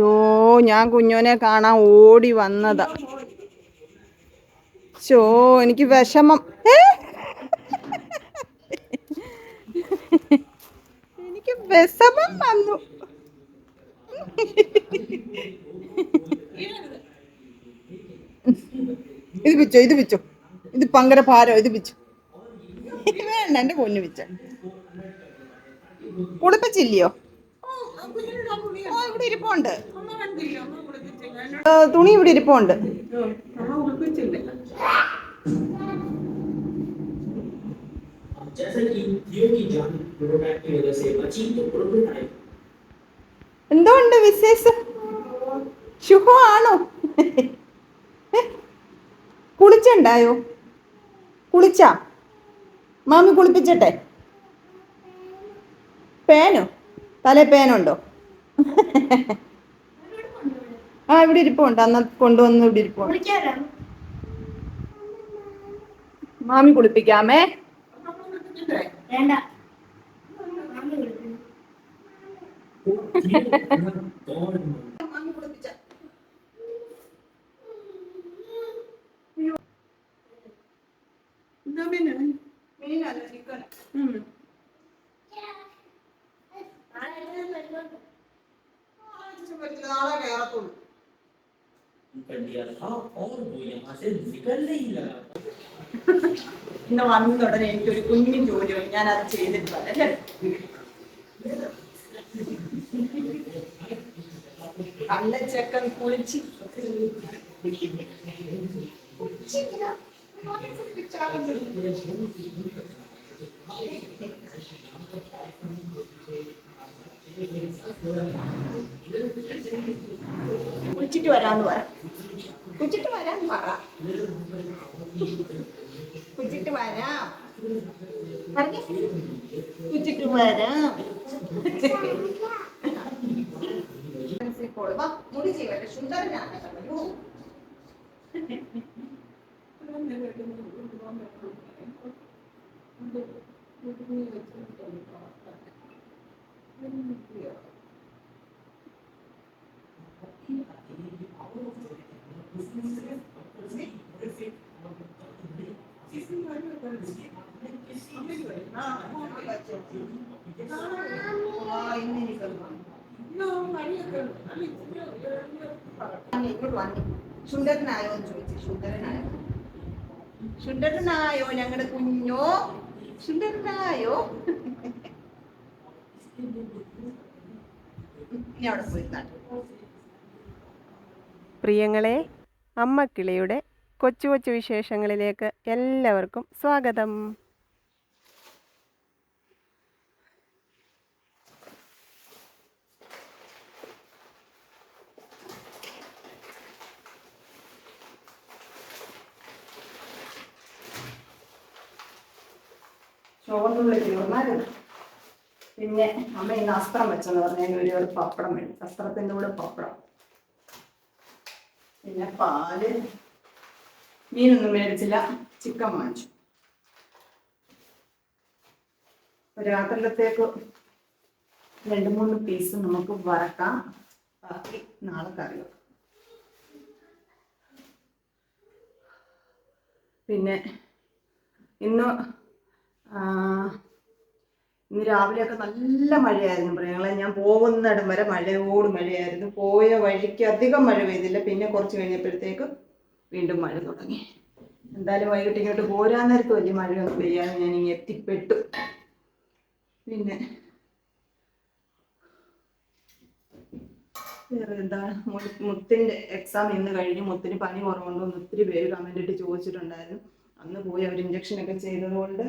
യോ, ഞാൻ കുഞ്ഞോനെ കാണാൻ ഓടി വന്നതാ. എനിക്ക് വിഷമം. എനിക്ക് വിഷമം വന്നു. ഇത് പിച്ചോ ഇത് ഭയങ്കര ഭാരം. ഇത് പിച്ചു വേണ്ട, എന്റെ പൊന്നു പിച്ച. കുളിപ്പിച്ചില്ലയോ? ഇവിടെ ഇരിപ്പുണ്ട്. തുണി ഇവിടെ ഇരിപ്പുണ്ട്. എന്തുകൊണ്ട് വിശേഷം? ശുഭമാണോ? കുളിച്ചുണ്ടായോ? കുളിച്ചാ? മാമി കുളിപ്പിച്ചട്ടെ? പേനോ? തലേ പേനുണ്ടോ? ഇവിടെ ഇരിപ്പുണ്ട്. അന്ന് കൊണ്ടുവന്ന് ഇവിടെ ഇരിപ്പുണ്ട്. മാമി കുളിപ്പിക്കാമേ? നാളെ കയറത്തുള്ളൂ. ഇന്ന് വന്നതുടനെ എനിക്കൊരു കുഞ്ഞു ജോലി ഞാൻ അത് ചെയ്തിട്ടില്ല. കള്ളച്ചക്കൻ കുളിച്ച് കുളിച്ചിട്ട് വരാന്ന് പറ. കുളിച്ചിട്ട് വരാൻ പറ. കുളിച്ചിട്ട് വരാം. കുളിച്ചിട്ട് വരാം. മുടി ചെയ്യട്ടെ. സുന്ദരനാണ്. സുന്ദരനായോ എന്ന് ചോദിച്ചു. സുന്ദരനായോ? സുന്ദരനായോ ഞങ്ങളുടെ കുഞ്ഞോ? സുന്ദരനായോ? ഇനി അവിടെ പോയി നാട്ടു. പ്രിയങ്ങളെ, അമ്മക്കിളിയുടെ കൊച്ചു കൊച്ചു വിശേഷങ്ങളിലേക്ക് എല്ലാവർക്കും സ്വാഗതം. ചോറിനുള്ളിൽ തീർന്നായിരുന്നു. പിന്നെ അമ്മ ഇന്ന് അസ്ത്രം വെച്ചെന്ന് പറഞ്ഞാൽ ഒരു പപ്പടം വേണം. അസ്ത്രത്തിൻ്റെ കൂടെ പപ്പടം, പിന്നെ പാല്. മീനൊന്നും മേടിച്ചില്ല, ചിക്കൻ വാങ്ങിച്ചു. രാത്രിയിലത്തേക്ക് 2-3 പീസ് നമുക്ക് വറക്കാം. ബാക്കി നാളെ കറി വെക്കാം. പിന്നെ ഇന്ന് രാവിലെയൊക്കെ നല്ല മഴയായിരുന്നു. പ്രിയങ്ങളെ, ഞാൻ പോകുന്നിടം വരെ മഴയായിരുന്നു. പോയ വഴിക്ക് അധികം മഴ പെയ്തില്ല. പിന്നെ കുറച്ച് കഴിഞ്ഞപ്പോഴത്തേക്ക് വീണ്ടും മഴ തുടങ്ങി. എന്തായാലും വൈകിട്ട് ഇങ്ങോട്ട് പോരാൻ നേരത്ത് വലിയ മഴയൊന്നും പെയ്യാതെ ഞാൻ ഇങ്ങനെ എത്തിപ്പെട്ടു. പിന്നെ വേറെ എന്താണ്, മുത്തിൻ്റെ എക്സാം ഇന്ന് കഴിഞ്ഞ്. മുത്തിന് പനി കുറവുണ്ടോന്ന് ഒത്തിരി പേര് കമൻ്റ് ഇട്ട് ചോദിച്ചിട്ടുണ്ടായിരുന്നു. അന്ന് പോയി അവർ ഇഞ്ചക്ഷനൊക്കെ ചെയ്തതുകൊണ്ട്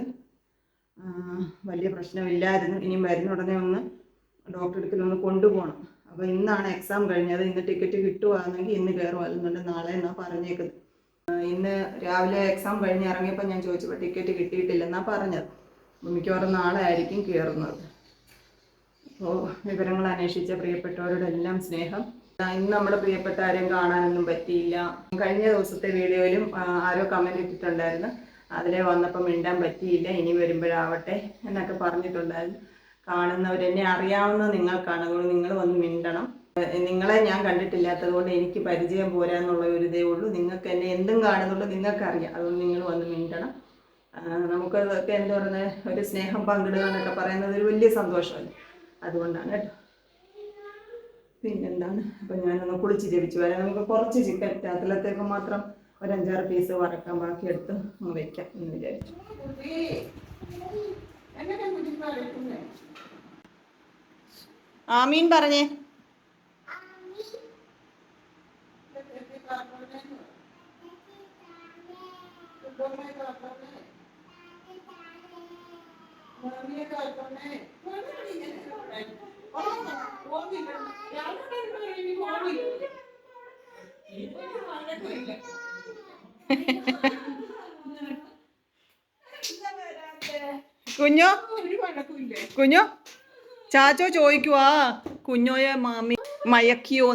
വലിയ പ്രശ്നമില്ലായിരുന്നു. ഇനിയും വരുന്ന ഉടനെ ഒന്ന് ഡോക്ടറെ അടുക്കലൊന്ന് കൊണ്ടുപോകണം. അപ്പോൾ ഇന്നാണ് എക്സാം കഴിഞ്ഞത്. ഇന്ന് ടിക്കറ്റ് കിട്ടുകയാണെങ്കിൽ ഇന്ന് കയറുമല്ലുന്നുണ്ട്, നാളെ എന്നാണ് പറഞ്ഞേക്കുന്നത്. ഇന്ന് രാവിലെ എക്സാം കഴിഞ്ഞ് ഇറങ്ങിയപ്പോൾ ഞാൻ ചോദിച്ചപ്പോൾ ടിക്കറ്റ് കിട്ടിയിട്ടില്ലെന്നാണ് പറഞ്ഞത്. മിക്കവാറും നാളെ ആയിരിക്കും കയറുന്നത്. അപ്പോൾ വിവരങ്ങൾ അന്വേഷിച്ച പ്രിയപ്പെട്ടവരോടെല്ലാം സ്നേഹം. ഇന്ന് നമ്മുടെ പ്രിയപ്പെട്ട ആരെയും കാണാനൊന്നും പറ്റിയില്ല. കഴിഞ്ഞ ദിവസത്തെ വീഡിയോയിലും ആരോ കമൻ്റ് ഇട്ടിട്ടുണ്ടായിരുന്നു, അതിലെ വന്നപ്പോൾ മിണ്ടാൻ പറ്റിയില്ല, ഇനി വരുമ്പോഴാവട്ടെ എന്നൊക്കെ പറഞ്ഞിട്ടുണ്ടായിരുന്നു. കാണുന്നവരെന്നെ അറിയാവുന്ന നിങ്ങൾക്കാണ്. അതുകൊണ്ട് നിങ്ങൾ വന്ന് മിണ്ടണം. നിങ്ങളെ ഞാൻ കണ്ടിട്ടില്ലാത്തത് കൊണ്ട് എനിക്ക് പരിചയം പോരാന്നുള്ള ഒരു ഇതേ ഉള്ളൂ. നിങ്ങൾക്ക് എന്നെ എന്തും കാണുന്നുള്ളൂ, നിങ്ങൾക്കറിയാം. അതുകൊണ്ട് നിങ്ങൾ വന്ന് മിണ്ടണം. നമുക്കതൊക്കെ എന്താ പറയുന്നത്, ഒരു സ്നേഹം പങ്കിടുക എന്നൊക്കെ പറയുന്നത് ഒരു വലിയ സന്തോഷമല്ലേ. അതുകൊണ്ടാണ് കേട്ടോ. പിന്നെന്താണ്, അപ്പം ഞാനൊന്ന് കുളിച്ച് ജപിച്ച് വരാം. നമുക്ക് കുറച്ച് ചിക്കൻ രാത്രിയിലത്തേക്ക് മാത്രം ഒരു 5-6 പീസ് വറക്കാൻ, ബാക്കി എടുത്ത് വയ്ക്കാം എന്ന് വിചാരിച്ചു. ആമീൻ പറഞ്ഞേ. കുഞ്ഞോ കുഞ്ഞോ ചാച്ചോ ചോദിക്കുവാ, കുഞ്ഞോയെ മാമി മയക്കിയോ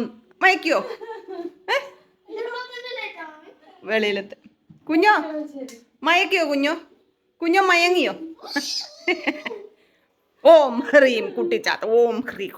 വെളിയിലത്ത് കുഞ്ഞോ മയക്കിയോ, കുഞ്ഞോ മയങ്ങിയോ? ഓം ഹ്രീം കുട്ടിച്ചാത്ത, ഓം ഹ്രീം.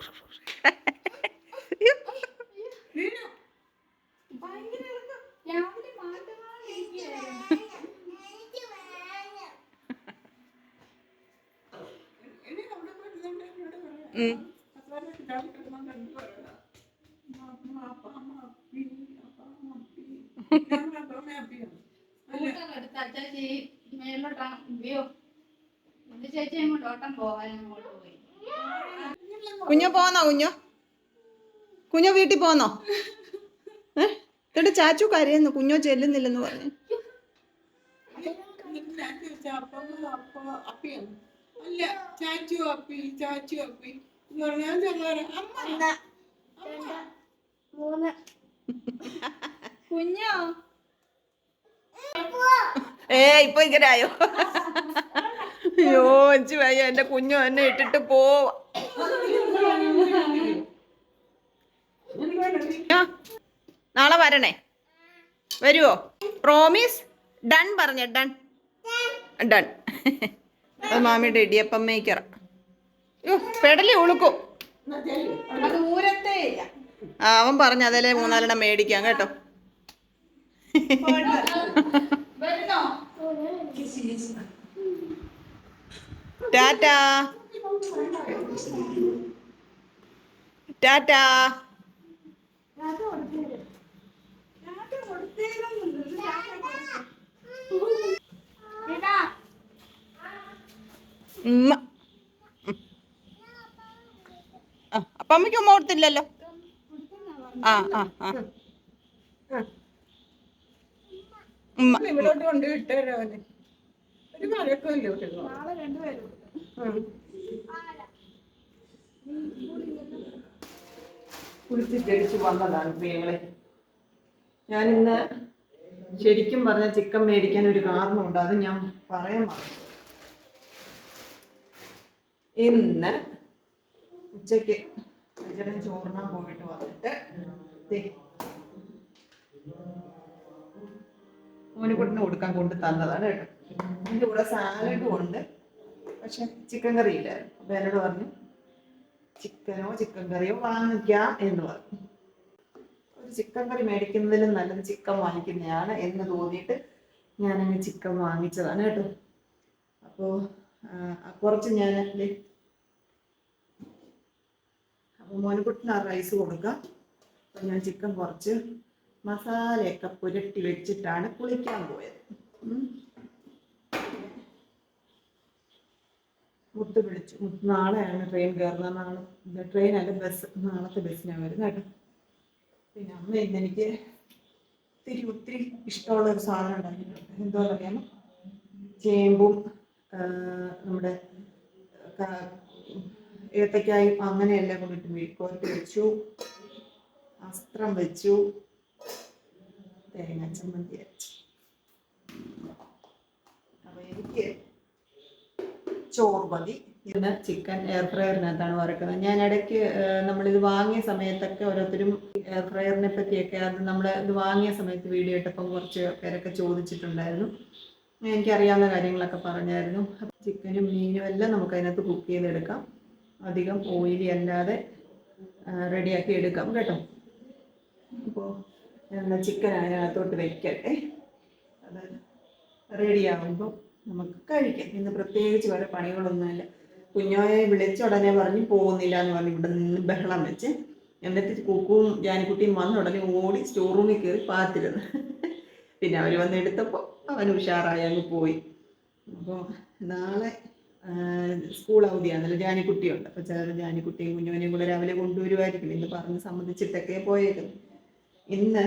കുഞ്ഞോ പോന്നോ? കുഞ്ഞോ വീട്ടിൽ പോന്നോ? എന്നിട്ട് ചാച്ചു കരയുന്നു, കുഞ്ഞോ ചെല്ലുന്നില്ലെന്ന് പറഞ്ഞു. കുഞ്ഞോ ഇപ്പൊ ഇങ്ങനായോ? അയ്യോ അഞ്ചു വയ്യ, എന്റെ കുഞ്ഞു എന്നെ ഇട്ടിട്ട് പോവാ. നാളെ വരണേ, വരുവോ? പ്രോമിസ്? ഡൺ പറഞ്ഞ, ഡൺ. അത് മാമിയുടെ ഇടിയപ്പം മേക്കറ. പെടലി ഉളുക്കും. അവൻ പറഞ്ഞ അതല്ലേ 3-4 മേടിക്കാം കേട്ടോ. ടാറ്റാ ടാറ്റാ. അപ്പൊ അമ്മയ്ക്ക് ഉമ്മ കൊടുത്തില്ലല്ലോ. ഇവിടോട്ട് കൊണ്ട് വിട്ടേരോ? ഒരു മഴക്കല്ലേ കുളിച്ച് ജടിച്ച് വന്നതാണ് പ്രിയങ്ങളെ. ഞാനിന്ന് ശരിക്കും പറഞ്ഞ ചിക്കൻ മേടിക്കാൻ ഒരു കാരണമുണ്ട്, അത് ഞാൻ പറയാൻ മറന്നു. ഇന്ന് ഉച്ചയ്ക്ക് ചേട്ടൻ ചോറിനാൻ പോയിട്ട് വന്നിട്ട് മോനിക്കുട്ടിന് കൊടുക്കാൻ കൊണ്ട് തന്നതാണ് കേട്ടോ. അതിൻ്റെ കൂടെ സാലഡും ഉണ്ട്, പക്ഷെ ചിക്കൻ കറി ഇല്ലായിരുന്നു. അപ്പം എന്നോട് പറഞ്ഞു ചിക്കനോ ചിക്കൻ കറിയോ വാങ്ങിക്കാം എന്ന് പറഞ്ഞു. ഒരു ചിക്കൻ കറി മേടിക്കുന്നതിലും നല്ലത് ചിക്കൻ വാങ്ങിക്കുന്നതാണ് എന്ന് തോന്നിയിട്ട് ഞാനങ്ങ് ചിക്കൻ വാങ്ങിച്ചതാണ് കേട്ടോ. അപ്പോൾ കുറച്ച് ഞാൻ അപ്പോൾ മോനിക്കുട്ടിന് റൈസ് കൊടുക്കാം. അപ്പം ഞാൻ ചിക്കൻ കുറച്ച് മസാലയൊക്കെ പുരട്ടി വെച്ചിട്ടാണ് കുളിക്കാൻ പോയത്. മുത്ത് പിടിച്ചു. നാളെയാണ് ട്രെയിൻ കയറുന്നത്. നാളെ ട്രെയിനല്ല, ബസ്. നാളത്തെ ബസ്സിനാണ് വരുന്നത് കേട്ടോ. പിന്നെ അമ്മ ഇന്ന് എനിക്ക് ഒത്തിരി ഇഷ്ടമുള്ള ഒരു സാധനം ഉണ്ടാക്കിയിട്ടുണ്ട്. എന്തോ അറിയാമോ? ചേമ്പും നമ്മുടെ ഏത്തക്കായും അങ്ങനെയെല്ലാം കൊണ്ടിട്ട് മെഴുക്കുവരട്ടി വെച്ചു, അസ്ത്രം വെച്ചു, തേങ്ങ ചമ്മന്തി അരച്ചു. അപ്പൊ എനിക്ക് ചോറ് മതി. ഇതിന് ചിക്കൻ എയർ ഫ്രയറിനകത്താണ് വറക്കുന്നത്. ഞാൻ ഇടയ്ക്ക് നമ്മളിത് വാങ്ങിയ സമയത്തൊക്കെ ഓരോരുത്തരും എയർ ഫ്രയറിനെ പറ്റിയൊക്കെ, അത് നമ്മൾ ഇത് വാങ്ങിയ സമയത്ത് വീഡിയോ ഇട്ടപ്പം കുറച്ച് പേരൊക്കെ ചോദിച്ചിട്ടുണ്ടായിരുന്നു. എനിക്കറിയാവുന്ന കാര്യങ്ങളൊക്കെ പറഞ്ഞായിരുന്നു. ചിക്കനും മീനും എല്ലാം നമുക്ക് അതിനകത്ത് കുക്ക് ചെയ്തെടുക്കാം. അധികം ഓയിലി അല്ലാതെ റെഡിയാക്കി എടുക്കാം കേട്ടോ. അപ്പോൾ ഞാൻ ചിക്കൻ അതിനകത്തോട്ട് വെക്കട്ടെ. അത് റെഡിയാകുമ്പോൾ നമുക്ക് കഴിക്കാം. ഇന്ന് പ്രത്യേകിച്ച് വേറെ പണികളൊന്നുമില്ല. കുഞ്ഞോയെ വിളിച്ച ഉടനെ പറഞ്ഞ് പോകുന്നില്ല എന്ന് പറഞ്ഞ് ഇവിടെ നിന്ന് ബഹളം വെച്ച്, എന്നിട്ട് കുക്കും ജാനിക്കുട്ടിയും വന്ന ഉടനെ ഓടി സ്റ്റോർ റൂമിൽ കയറി പാത്തിരുന്നു. പിന്നെ അവർ വന്ന് എടുത്തപ്പോൾ അവൻ ഉഷാറായി അങ്ങ് പോയി. അപ്പോൾ നാളെ സ്കൂൾ അവധിയാണല്ലോ, ജാനിക്കുട്ടിയുണ്ട്. അപ്പോൾ ജാനിക്കുട്ടിയും കുഞ്ഞോനെയും കൂടെ രാവിലെ കൊണ്ടുവരുമായിരിക്കും. ഇന്ന് പറഞ്ഞ് സമ്മതിച്ചിട്ടൊക്കെ പോയേക്കുന്നു. ഇന്ന്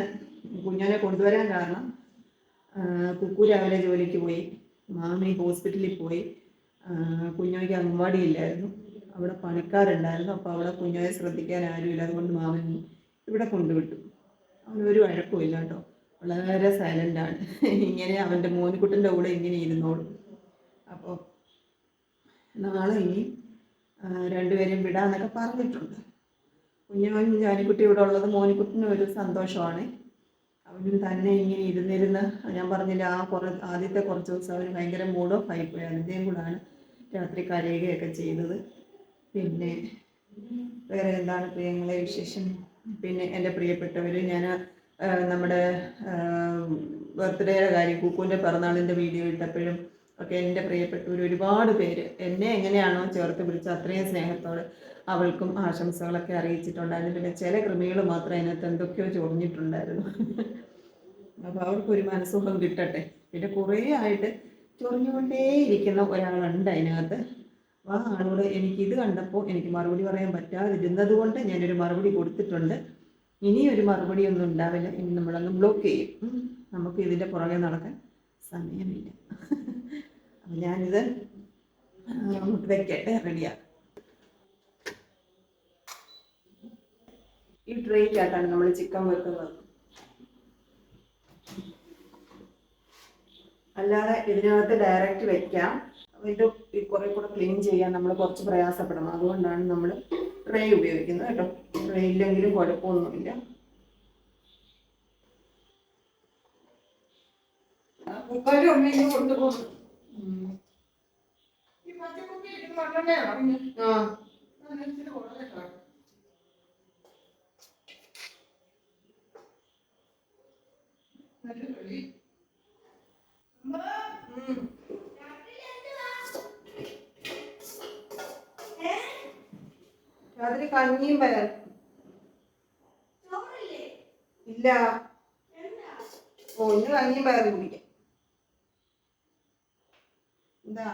കുഞ്ഞോനെ കൊണ്ടുവരാൻ കാരണം കുക്കു രാവിലെ ജോലിക്ക് പോയി, മാമി ഹോസ്പിറ്റലിൽ പോയി, കുഞ്ഞോയ്ക്ക് അംഗൻവാടിയില്ലായിരുന്നു, അവിടെ പണിക്കാരുണ്ടായിരുന്നു. അപ്പോൾ അവിടെ കുഞ്ഞോയെ ശ്രദ്ധിക്കാൻ ആരുമില്ല. അതുകൊണ്ട് മാമൻ ഇവിടെ കൊണ്ടുവിട്ടു. അവനൊരു വഴക്കുമില്ല കേട്ടോ, വളരെ സൈലൻ്റാണ്. ഇങ്ങനെ അവൻ്റെ മോനിക്കുട്ടൻ്റെ കൂടെ ഇങ്ങനെ ഇരുന്നോളും. അപ്പോൾ നാളെ ഇനി രണ്ടുപേരും വിടാമെന്നൊക്കെ പറഞ്ഞിട്ടുണ്ട്. കുഞ്ഞോനും ജാനിക്കുട്ടി ഇവിടെ ഉള്ളത് മോനിക്കുട്ടിനും ഒരു സന്തോഷമാണ്. അവനും തന്നെ ഇങ്ങനെ ഇരുന്നിരുന്ന്, ഞാൻ പറഞ്ഞില്ല, ആദ്യത്തെ കുറച്ച് ദിവസം അവന് ഭയങ്കര മൂഡ് ഓഫ് ആയിപ്പോയി. അതിൻ്റെയും കൂടാണ് രാത്രി കരയുകയൊക്കെ ചെയ്തത്. പിന്നെ വേറെ എന്താണ് പ്രിയങ്ങളെ വിശേഷം? പിന്നെ എൻ്റെ പ്രിയപ്പെട്ടവർ, ഞാൻ നമ്മുടെ ബർത്ത്ഡേയുടെ കാര്യം, കുക്കുവിൻ്റെ പിറന്നാളിൻ്റെ വീഡിയോ ഇട്ടപ്പോഴും ഒക്കെ എൻ്റെ പ്രിയപ്പെട്ടവർ ഒരുപാട് പേര് എന്നെ എങ്ങനെയാണോ ചേർത്ത് പിടിച്ച് അത്രയും സ്നേഹത്തോടെ അവൾക്കും ആശംസകളൊക്കെ അറിയിച്ചിട്ടുണ്ടായിരുന്നു. പിന്നെ ചില കൃമികൾ മാത്രം അതിനകത്ത് എന്തൊക്കെയോ ചൊറിഞ്ഞിട്ടുണ്ടായിരുന്നു. അപ്പോൾ അവർക്കൊരു മനസ്സുഖം കിട്ടട്ടെ. പിന്നെ കുറേ ആയിട്ട് ചൊറിഞ്ഞുകൊണ്ടേയിരിക്കുന്ന ഒരാളുണ്ട് അതിനകത്ത്. ആ ആളോട് എനിക്കിത് കണ്ടപ്പോൾ എനിക്ക് മറുപടി പറയാൻ പറ്റാതിരുന്നത് കൊണ്ട് ഞാനൊരു മറുപടി കൊടുത്തിട്ടുണ്ട്. ഇനിയൊരു മറുപടി ഒന്നും ഉണ്ടാവില്ല. ഇനി നമ്മളങ്ങ് ബ്ലോക്ക് ചെയ്യും. നമുക്ക് ഇതിൻ്റെ പുറകെ നടക്കാൻ സമയമില്ല. അപ്പം ഞാനിത് വെക്കട്ടെ, റെഡിയാക്കാം. ഈ ട്രേക്കകത്താണ് നമ്മൾ ചിക്കൻ വെക്കുന്നത്. അല്ലാതെ ഇതിനകത്ത് ഡയറക്റ്റ് വെക്കാം. ഇത് കുറെ കൂടെ ക്ലീൻ ചെയ്യാൻ നമ്മൾ കുറച്ച് പ്രയാസപ്പെടണം. അതുകൊണ്ടാണ് നമ്മൾ ട്രേ ഉപയോഗിക്കുന്നത് കേട്ടോ. ട്രേ ഇല്ലെങ്കിലും കുഴപ്പമൊന്നുമില്ല. കൊണ്ടുപോകും. രാത്രി കഞ്ഞിയും പയർ ഇല്ല. ഓ, ഇന്ന് കഞ്ഞിയും പയറും കുടിക്കാം. എന്താ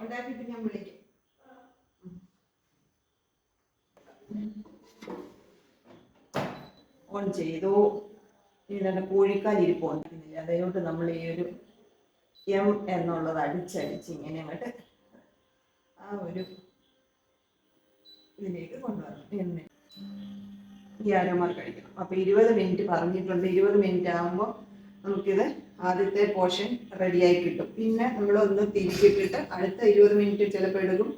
ഉണ്ടാക്കിയിട്ട് ഞാൻ വിളിക്കാം. ഓൺ ചെയ്തു. ഇനി കോഴിക്കാലിരിപ്പ് ഉണ്ടാക്കുന്നില്ല. അതിലോട്ട് നമ്മൾ ഈ ഒരു എം എന്നുള്ളത് അടിച്ചടിച്ച് ഇങ്ങനെ അങ്ങോട്ട് ആ ഒരു ഇതിലേക്ക് കൊണ്ടുവരണം. എണ്ണ ഈ അരമാർ കഴിക്കണം. അപ്പോൾ 20 മിനിറ്റ് പറഞ്ഞിട്ടുണ്ട്. 20 മിനിറ്റ് ആകുമ്പോൾ നമുക്കിത് ആദ്യത്തെ പോർഷൻ റെഡിയായി കിട്ടും. പിന്നെ നമ്മളൊന്ന് തിരിച്ചിട്ടിട്ട് അടുത്ത 20 മിനിറ്റ് ചിലപ്പോൾ എടുക്കും.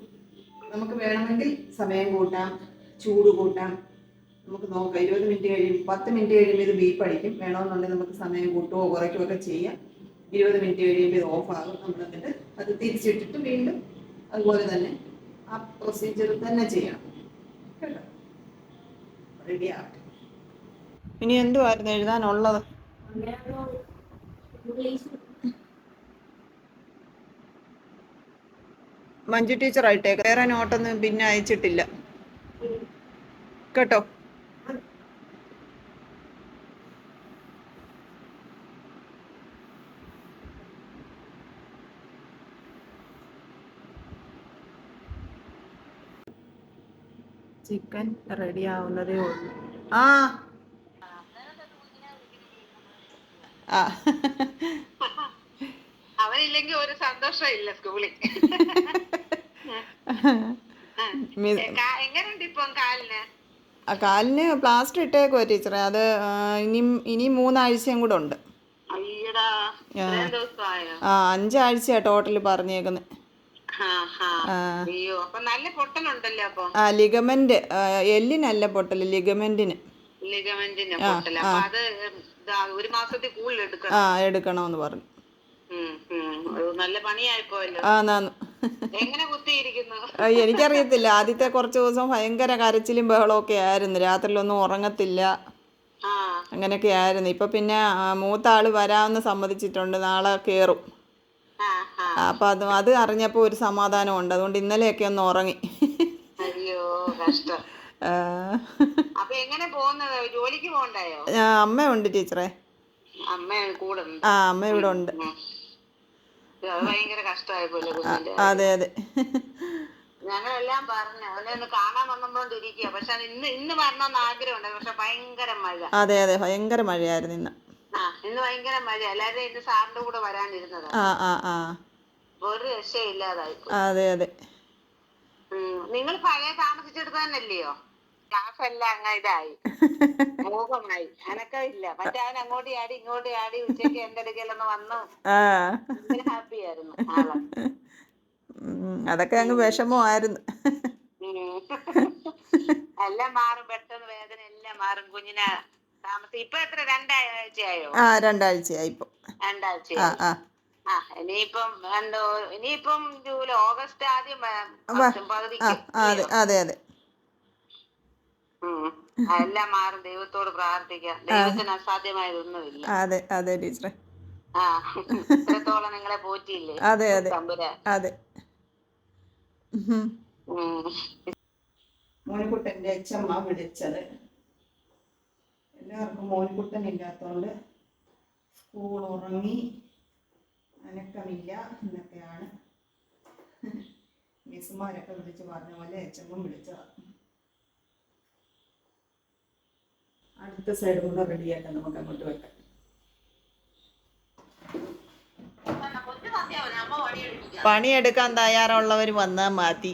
നമുക്ക് വേണമെങ്കിൽ സമയം കൂട്ടാം, ചൂട് കൂട്ടാം. നമുക്ക് നോക്കാം. 20 മിനിറ്റ് കഴിയുമ്പോൾ 10 മിനിറ്റ് കഴിയുമ്പോൾ ഇത് ബീപ്പ് അടിക്കും. വേണമെന്നുണ്ടെങ്കിൽ നമുക്ക് സമയം കൂട്ടുകയോ കുറയ്ക്കുകയോ ഒക്കെ ചെയ്യാം. 20 മിനിറ്റ് കഴിയുമ്പോൾ ഇത് ഓഫാകും. നമ്മൾ എന്നിട്ട് അത് തിരിച്ചിട്ടിട്ട് വീണ്ടും അതുപോലെ തന്നെ ആ പ്രൊസീജിയർ തന്നെ ചെയ്യണം കേട്ടോ. റെഡി ആവട്ടെ. ഇനി എന്തുവായിരുന്നു എഴുതാനുള്ളത്? മഞ്ജു ടീച്ചർ ആയിട്ടേക്ക്. വേറെ നോട്ടൊന്നും പിന്നെ അയച്ചിട്ടില്ല കേട്ടോ. ചിക്കൻ റെഡി ആവുന്നതേ ഉള്ളൂ. ആ ആ അവരില്ലെങ്കിൽ ഒരു സന്തോഷം ഇല്ല സ്കൂളിൽ. എങ്ങനെയുണ്ട് ഇപ്പം കാലിന്? കാലിന് പ്ലാസ്റ്റർ ഇട്ടേക്കോ ടീച്ചറെ. അത് ഇനി 3 ആഴ്ചയും കൂടെ ഉണ്ട്. 5 ആഴ്ചയാ ടോട്ടല് പറഞ്ഞേക്കുന്നത്. ആ ലിഗമെന്റ്, എല്ലിനല്ല പൊട്ടല്, ലിഗമെന്റിന്. എടുക്കണമെന്ന് പറഞ്ഞു. നല്ല പണിയായിപ്പോയല്ലോ. ആ എങ്ങനെ കുത്തിയിരിക്കുന്നു? എനിക്കറിയത്തില്ല. ആദ്യത്തെ കുറച്ച് ദിവസം ഭയങ്കര കരച്ചിലും ബഹളമൊക്കെ ആയിരുന്നു. രാത്രിയിലൊന്നും ഉറങ്ങത്തില്ല. ആ അങ്ങനെയൊക്കെ ആയിരുന്നു. ഇപ്പം പിന്നെ മൂത്ത ആൾ വരാമെന്ന് സമ്മതിച്ചിട്ടുണ്ട്. നാളെ കയറും. ആ ആ അപ്പം അത് അറിഞ്ഞപ്പോൾ ഒരു സമാധാനമുണ്ട്. അതുകൊണ്ട് ഇന്നലെയൊക്കെ ഒന്ന് ഉറങ്ങി. അയ്യോ കഷ്ടം. ആ, അപ്പൊ എങ്ങനെ പോകുന്നത്? ജോലിക്ക് പോകണ്ടായോ? അമ്മയുണ്ട് ടീച്ചറെ. അമ്മ കൂടെ ഉണ്ട്. ആ, അമ്മ ഇവിടെ ഉണ്ട്. അത് ഭയങ്കര കഷ്ടമായി പോലെ കുഞ്ഞിന്റെ അതെ കാര്യം. അതെ ഞങ്ങളെല്ലാം പറഞ്ഞു അവനെ ഒന്ന് കാണാൻ വന്നോണ്ടിരിക്കുക. പക്ഷെ അത് ഇന്ന് വരണമെന്ന് ആഗ്രഹമുണ്ട്. പക്ഷെ ഭയങ്കര മഴ. അതെ അതെ ഭയങ്കര മഴയായിരുന്നു ഇന്ന്. ഇന്ന് ഭയങ്കര മഴ. എല്ലാരും ഇന്ന് സാറിന്റെ കൂടെ വരാനിരുന്നതാ. ആ ആ ആ ഒരു രക്ഷയില്ലാതായിപ്പോ. അതെ അതെ. നിങ്ങൾ പഴയ താമസിച്ചെടുത്ത് തന്നെയല്ലയോ? സ്റ്റാഫ് എല്ലാം അങ്ങ് ഇതായി മോഹമായി അനക്കമില്ല. മറ്റേ അവൻ അങ്ങോട്ട് ആടി ഇങ്ങോട്ട് ആടി ഉച്ചയ്ക്ക് എന്റെ അടുക്കലൊന്ന് വന്നു. ആ ഹാപ്പി ആയിരുന്നു ആള്. അതൊക്കെ അങ്ങ് വിഷമമായിരുന്നു. എല്ലാം മാറും പെട്ടെന്ന്. വേദന എല്ലാം മാറും കുഞ്ഞിനെ താമസം. ഇപ്പൊ എത്ര 2 ആഴ്ചയായോ? ആ 2 ആഴ്ചയായി ഇപ്പൊ. 2 ആ ആഴ്ചയായി. ആ ഇനിയിപ്പം ജൂലൈ ഓഗസ്റ്റ് ആദ്യം പകുതിക്ക്. അതെ അതെ അതെ. എല്ലാം മാറും. ദൈവത്തോട് പ്രാർത്ഥിക്കാം. ദൈവത്തിന് അസാധ്യമായതൊന്നുമില്ല. അതെ അതെ ടീച്ചറെ. ആ ഇത്രത്തോളം നിങ്ങളെ പോറ്റിയില്ലേ അതെ അതെ തമ്പുരാൻ. അതെ. മോനിക്കുട്ടൻ്റെ അച്ഛമ്മ വിളിച്ചത്. എല്ലാവർക്കും മോനിക്കുട്ടൻ ഇല്ലാത്തതുകൊണ്ട് സ്കൂൾ ഉറങ്ങി, അനക്കമില്ല എന്നൊക്കെയാണ് മിസ്സുമാരൊക്കെ വിളിച്ച് പറഞ്ഞ പോലെ അച്ഛമ്മ വിളിച്ചതാണ്. അടുത്ത സൈഡ് കൂടെ റെഡിയാക്കാം. നമുക്ക് അങ്ങോട്ട് വെക്കാം. പണിയെടുക്കാൻ തയ്യാറുള്ളവർ വന്നാൽ മതി.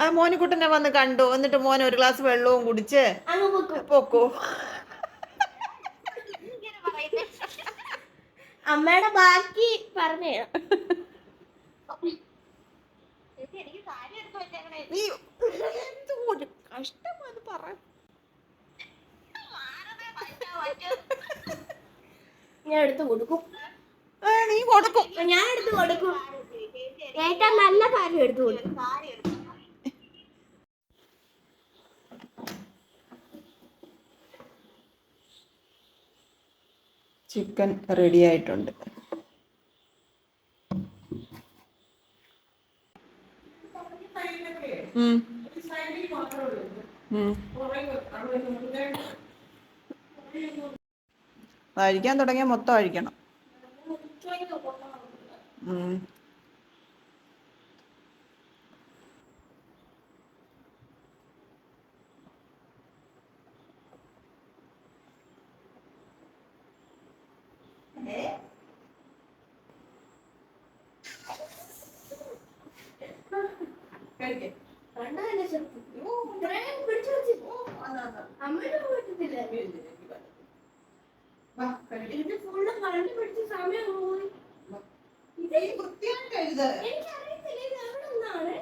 ആ മോനിക്കുട്ടനെ വന്ന് കണ്ടു. എന്നിട്ട് മോൻ ഒരു ഗ്ലാസ് വെള്ളവും കുടിച്ച് പൊക്കോ. അമ്മയുടെ ബാക്കി പറഞ്ഞു. നീ എന്തോ ഒരു കഷ്ടമാണ് പറ. ഞാൻ എടുത്തു കൊടുക്കും. നീ കൊടുക്കും. ഞാൻ എടുത്തു കൊടുക്കും. ഏറ്റവും നല്ല കാര്യം എടുത്തു കൊടുക്കും. ചിക്കൻ റെഡി ആയിട്ടുണ്ട്. കഴിക്കാൻ തുടങ്ങിയാൽ മൊത്തം കഴിക്കണം. ഇത് ഫുള്ള് കറണ്ട് പിടിച്ച സമയം പോയി. എനിക്കറിയത്തില്ല ഇത് എവിടെ നിന്നാണ്.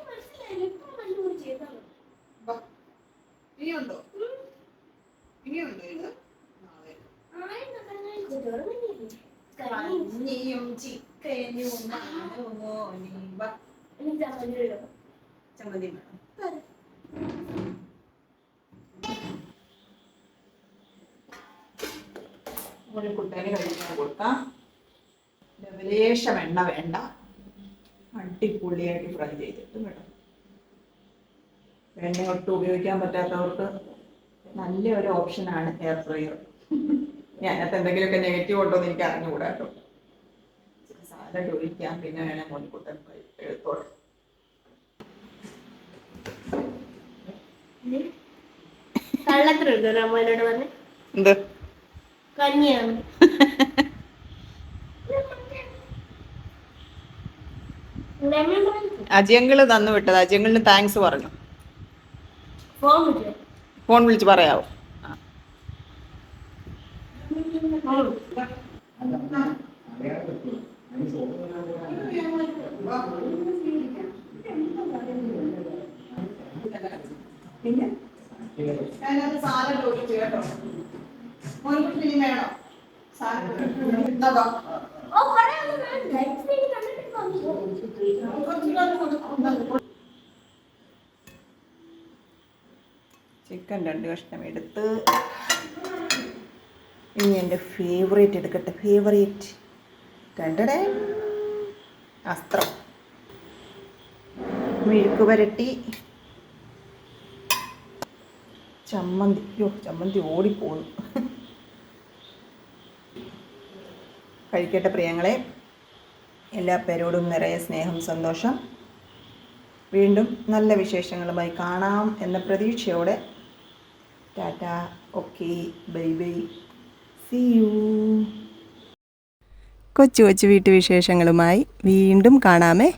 മനസ്സിലായില്ല. ഇപ്പൊ കണ്ടുപിടിച്ച് ചെയ്താണ്. ഇനിയുണ്ടോ ഇത്? കഞ്ഞിയും ചിക്കനും ചമ്മന്തി വേണം. ഒരു കുട്ടേന് കഴിക്കാൻ കൊടുക്കാം. ലേശം എണ്ണ വേണ്ട. അടിപൊളിയായിട്ട് ഫ്രൈ ചെയ്തിട്ട് വേണം. എണ്ണ ഒട്ടും ഉപയോഗിക്കാൻ പറ്റാത്തവർക്ക് നല്ലൊരു ഓപ്ഷനാണ് എയർ ഫ്രയർ. ഞാനകത്ത് എന്തെങ്കിലുമൊക്കെ നെഗറ്റീവ് ഉണ്ടോ എന്ന് എനിക്ക് അറിഞ്ഞുകൂടാ കേട്ടോ. സാലഡ് ഒഴിക്കാം. പിന്നെ വേണേൽ മോനിക്കുട്ടൻ എടുത്തോളാം. കള്ളത്തിനുണ്ടോ അമ്മേനോട് പറഞ്ഞ്? എന്ത് കഞ്ഞിയാണ്. അജിയങ്കിള് തന്നു വിട്ടത്. അജിയങ്കിളിന് താങ്ക്സ് പറഞ്ഞു. ഫോൺ വിളിച്ച് പറയാവോ? പിന്നെ സാലഡ് ഒഴിച്ചു കേട്ടോ. മോനിക്കുട്ടി വേണോ സാധനം ഓ കുറേ ഒന്നും വേണ്ട ഇത് കണ്ടിട്ട് ചിക്കൻ 2 കഷ്ണം എടുത്ത് ഇനി എൻ്റെ ഫേവറേറ്റ് എടുക്കട്ടെ. ഫേവറേറ്റ് കണ്ടടേ അസ്ത്രം മെഴുക്ക് പുരട്ടി ചമ്മന്തി. ചമ്മന്തി ഓടിപ്പോന്നു. കഴിക്കട്ടെ പ്രിയങ്ങളെ. എല്ലാ പേരോടും നിറയെ സ്നേഹം, സന്തോഷം. വീണ്ടും നല്ല വിശേഷങ്ങളുമായി കാണാം എന്ന പ്രതീക്ഷയോടെ tata. Okay, bye bye, see you. കൊച്ചു കൊച്ചു വീട്ടുവിശേഷങ്ങളുമായി വീണ്ടും കാണാമേ.